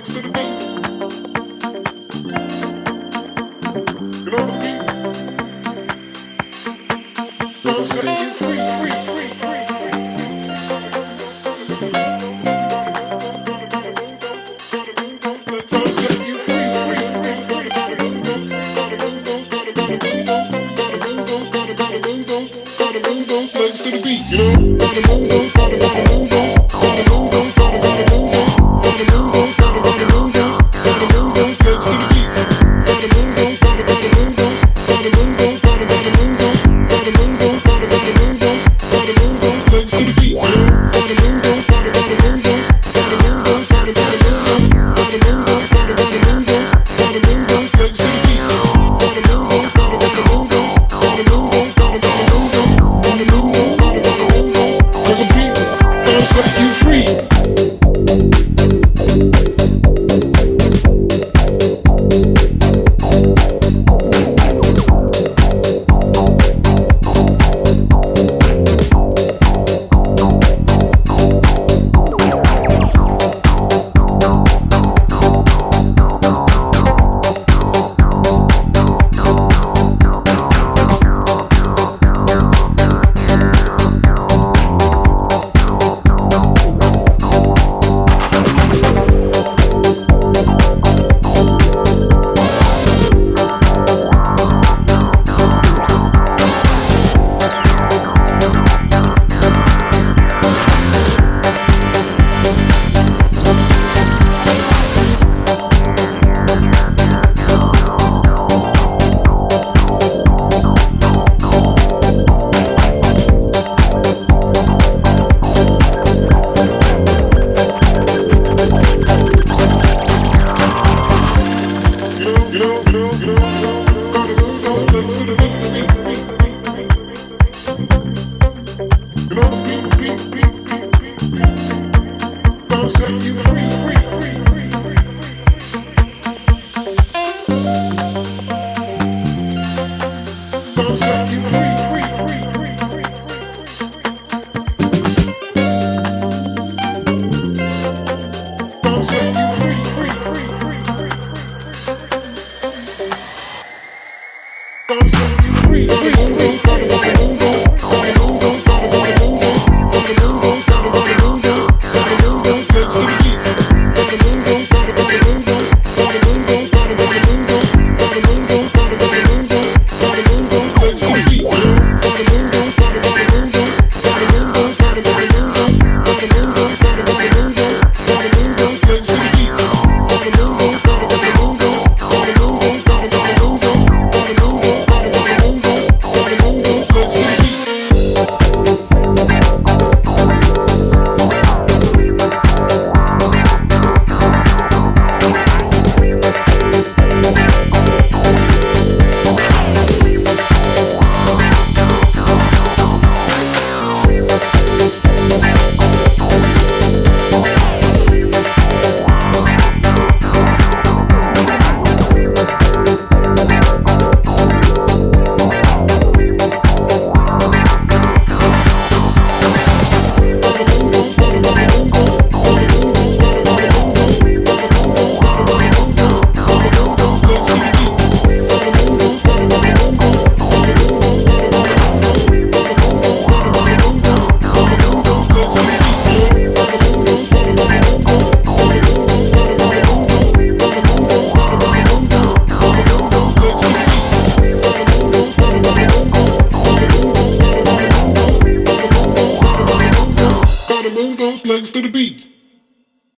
legs to the beat. You know the beat. Gonna set you free, free, free, free. Gonna set you free, free, free. Gotta move those legs to the beat. You know, gotta move those, gotta move those, gotta move those, gotta move those, gotta move those, gotta move those, gotta move those legs to the beat. Gotta move those, gotta move those, gotta move those, gotta move those, gotta move those, gotta move those, gotta move those legs to the beat. You know, gotta move those, gotta move those, gotta move those, gotta move those, gotta move those, gotta move those, gotta move those, gotta move those legs to the beat. Gotta move those, gotta move those, gotta move those, gotta move those, gotta move those, gotta move those. Cause the beat gonna set you free. Gotta move those legs to the beat.